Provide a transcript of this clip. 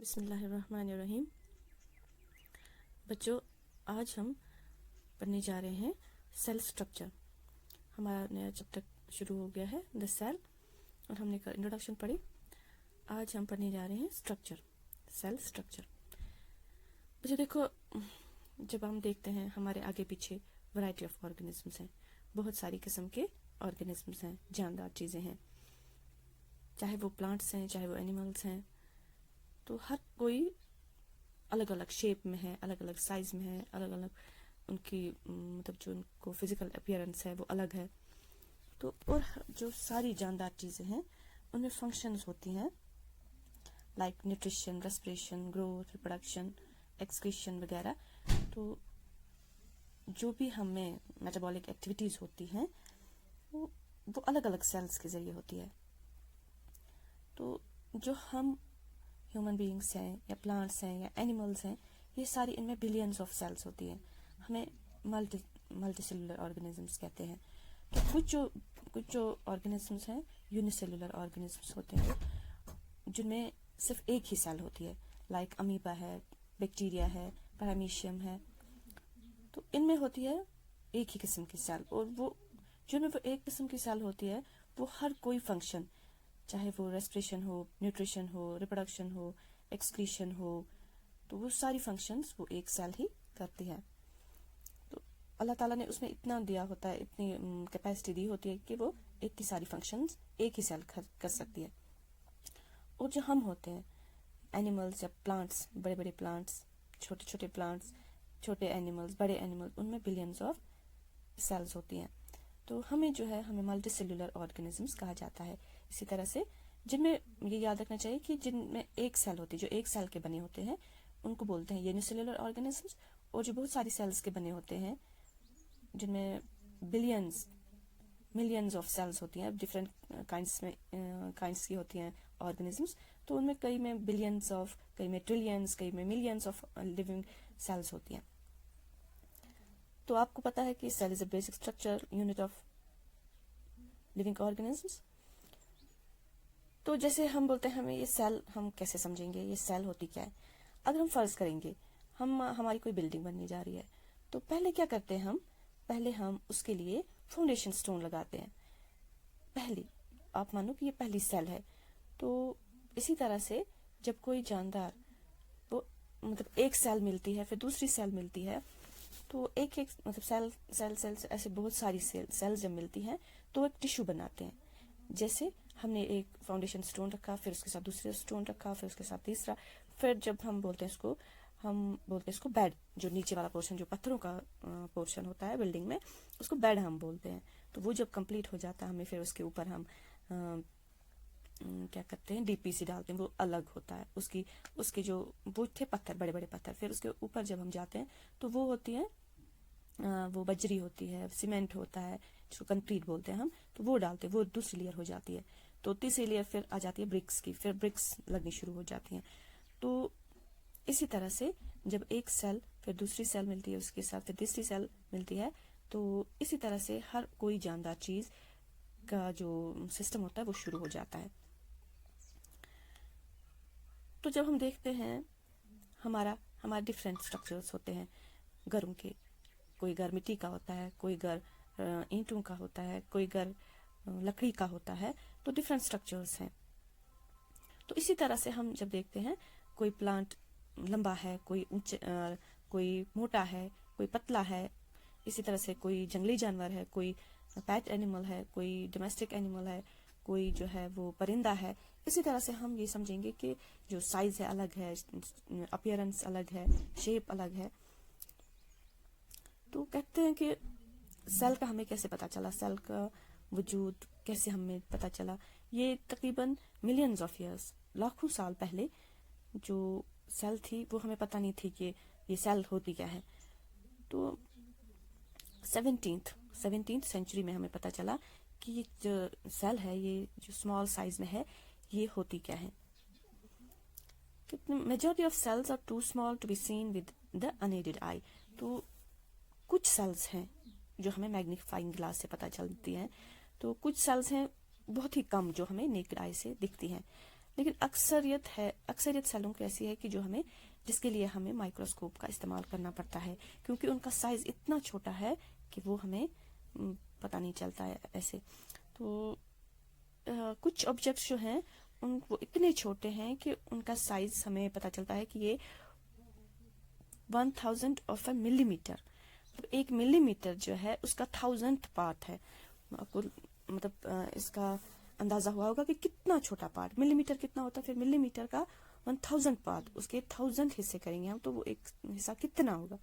بسم اللہ الرحمن الرحیم۔ بچوں، آج ہم پڑھنے جا رہے ہیں سیل سٹرکچر۔ ہمارا نیا چیپٹر شروع ہو گیا ہے دا سیل، اور ہم نے انٹروڈکشن پڑھی۔ آج ہم پڑھنے جا رہے ہیں سٹرکچر، سیل سٹرکچر۔ بچوں دیکھو، جب ہم دیکھتے ہیں ہمارے آگے پیچھے ورائٹی آف آرگنزمس ہیں، بہت ساری قسم کے آرگنزمس ہیں، جاندار چیزیں ہیں، چاہے وہ پلانٹس ہیں چاہے وہ اینیملس ہیں۔ تو ہر کوئی الگ الگ شیپ میں ہے، الگ الگ سائز میں ہے، الگ الگ ان کی مطلب جو ان کو فزیکل اپیئرنس ہے وہ الگ ہے۔ تو اور جو ساری جاندار چیزیں ہیں ان میں فنکشنز ہوتی ہیں، like nutrition, respiration, growth, reproduction, excretion وغیرہ۔ تو جو بھی ہمیں میٹابولک ایکٹیویٹیز ہوتی ہیں وہ الگ الگ سیلز کے ذریعے ہوتی ہے۔ تو جو ہم ہیومن بینگس ہیں یا پلانٹس ہیں یا اینیملس ہیں، یہ ساری ان میں بلینز آف سیلز ہوتی ہیں۔ ہمیں ملٹی سیلولر آرگنزمس کہتے ہیں۔ تو کچھ جو آرگنزمس ہیں یونی سیلولر آرگنزمس ہوتے ہیں، جن میں صرف ایک ہی سیل ہوتی ہے، لائک امیبا ہے، بیکٹیریا ہے، پیرامیشیم ہے۔ تو ان میں ہوتی ہے ایک ہی قسم کی سیل، اور وہ جن میں وہ ایک قسم کی سیل ہوتی ہے وہ ہر کوئی فنکشن، چاہے وہ ریسپریشن ہو، نیوٹریشن ہو، ریپروڈکشن ہو، ایکسکریشن ہو، تو وہ ساری فنکشنز وہ ایک سیل ہی کرتی ہے۔ تو اللہ تعالیٰ نے اس میں اتنا دیا ہوتا ہے، اتنی کیپیسٹی دی ہوتی ہے کہ وہ ایک کی ساری فنکشنز ایک ہی سیل کر سکتی ہے۔ اور جو ہم ہوتے ہیں اینیملز یا پلانٹس، بڑے بڑے پلانٹس، چھوٹے چھوٹے پلانٹس، چھوٹے اینیملز، بڑے اینیملز، ان میں بلینز آف سیلز ہوتی ہیں۔ تو ہمیں جو ہے ہمیں ملٹی سیلولر آرگنزمس کہا جاتا ہے۔ اسی طرح سے جن میں یہ یاد رکھنا چاہیے کہ جن میں ایک سیل ہوتی ہے، جو ایک سیل کے بنے ہوتے ہیں، ان کو بولتے ہیں یونی سیلولر آرگنزمس۔ اور جو بہت ساری سیلز کے بنے ہوتے ہیں، جن میں ملینز آف سیلز ہوتی ہیں، ڈفرینٹ کائنڈس کی ہوتی ہیں آرگنزمس، تو ان میں کئی میں بلینز آف، کئی میں ٹریلینز، کئی میں ملینز آف لیونگ سیلز ہوتی ہیں۔ تو آپ کو پتا ہے کہ cell is a basic structure unit of living organisms. تو جیسے ہم بولتے ہیں ہمیں یہ سیل، ہم کیسے سمجھیں گے یہ سیل ہوتی کیا ہے؟ اگر ہم فرض کریں گے ہماری کوئی بلڈنگ بننے جا رہی ہے، تو پہلے کیا کرتے ہیں پہلے ہم اس کے لیے فاؤنڈیشن سٹون لگاتے ہیں۔ پہلی آپ مانو کہ یہ پہلی سیل ہے۔ تو اسی طرح سے جب کوئی جاندار وہ مطلب ایک سیل ملتی ہے، پھر دوسری سیل ملتی ہے، تو ایک مطلب سیل ایسے بہت ساری سیل جب ملتی ہیں تو ایک ٹیشو بناتے ہیں۔ جیسے ہم نے ایک فاؤنڈیشن سٹون رکھا، پھر اس کے ساتھ دوسرا سٹون رکھا، پھر اس کے ساتھ تیسرا، پھر جب ہم بولتے ہیں اس کو بیڈ، جو نیچے والا پورشن جو پتھروں کا پورشن ہوتا ہے بلڈنگ میں، اس کو بیڈ ہم بولتے ہیں۔ تو وہ جب کمپلیٹ ہو جاتا ہے، ہمیں پھر اس کے اوپر ہم کیا کرتے ہیں، ڈی پی سی ڈالتے ہیں، وہ الگ ہوتا ہے۔ اس کے جو وہ تھے پتھر، بڑے بڑے پتھر، پھر اس کے اوپر جب ہم جاتے ہیں تو وہ ہوتی ہے، وہ بجری ہوتی ہے، سیمنٹ ہوتا ہے، جس کو کنکریٹ بولتے ہیں ہم، تو وہ ڈالتے ہیں، وہ دوسری لیئر ہو جاتی ہے۔ تو تیسری لیئر پھر آ جاتی ہے برکس کی، پھر برکس لگنی شروع ہو جاتی ہیں۔ تو اسی طرح سے جب ایک سیل پھر دوسری سیل ملتی ہے، اس کے ساتھ پھر تیسری سیل ملتی ہے، تو اسی طرح سے ہر کوئی جاندار چیز کا جو سسٹم ہوتا ہے وہ شروع ہو جاتا ہے۔ تو جب ہم دیکھتے ہیں ہمارے ڈفرینٹ سٹرکچرز ہوتے ہیں گھروں کے، کوئی گھر مٹی کا ہوتا ہے، کوئی گھر اینٹوں کا ہوتا ہے، کوئی گھر لکڑی کا ہوتا ہے، تو ڈفرینٹ سٹرکچرز ہیں۔ تو اسی طرح سے ہم جب دیکھتے ہیں کوئی پلانٹ لمبا ہے، کوئی موٹا ہے، کوئی پتلا ہے، اسی طرح سے کوئی جنگلی جانور ہے، کوئی پیٹ اینیمل ہے، کوئی ڈومیسٹک اینیمل ہے، کوئی جو ہے وہ پرندہ ہے، اسی طرح سے ہم یہ سمجھیں گے کہ جو سائز ہے الگ ہے، اپیئرنس الگ ہے، شیپ الگ ہے۔ تو کہتے ہیں کہ سیل کا ہمیں کیسے پتا چلا، سیل کا وجود کیسے ہمیں پتا چلا؟ یہ تقریباً ملینز آف ایئرس، لاکھوں سال پہلے جو سیل تھی وہ ہمیں پتہ نہیں تھی کہ یہ سیل ہوتی کیا ہے۔ تو 17th سینچری میں ہمیں پتہ چلا کہ یہ جو سیل ہے، یہ جو اسمال سائز میں ہے، یہ ہوتی کیا ہے۔ Majority of cells are too small to be seen with the unaided eye. تو کچھ سیلز ہیں جو ہمیں میگنیفائنگ گلاس سے پتہ چلتی ہیں، تو کچھ سیلز ہیں بہت ہی کم جو ہمیں نیکڈ آئی سے دکھتی ہیں۔ لیکن اکثریت سیلوں کی ایسی ہے کہ جو جس کے لیے ہمیں مائکروسکوپ کا استعمال کرنا پڑتا ہے، کیونکہ ان کا سائز اتنا چھوٹا ہے کہ وہ ہمیں پتہ نہیں چلتا ہے ایسے. تو کچھ آبجیکٹس جو ہیں وہ اتنے چھوٹے ہیں کہ ان کا سائز ہمیں پتہ چلتا ہے کہ یہ 1000 آف اے ملی میٹر، ایک ملی میٹر جو ہے اس کا 1000th پارٹ ہے. آپ کو مطلب اس کا اندازہ ہوا ہوگا کہ کتنا چھوٹا پارٹ، ملی میٹر کتنا ہوتا ہے، پھر ملی میٹر کا 1000 پارٹ، اس کے 1000 حصے کریں گے ہم تو وہ ایک حصہ کتنا ہوگا.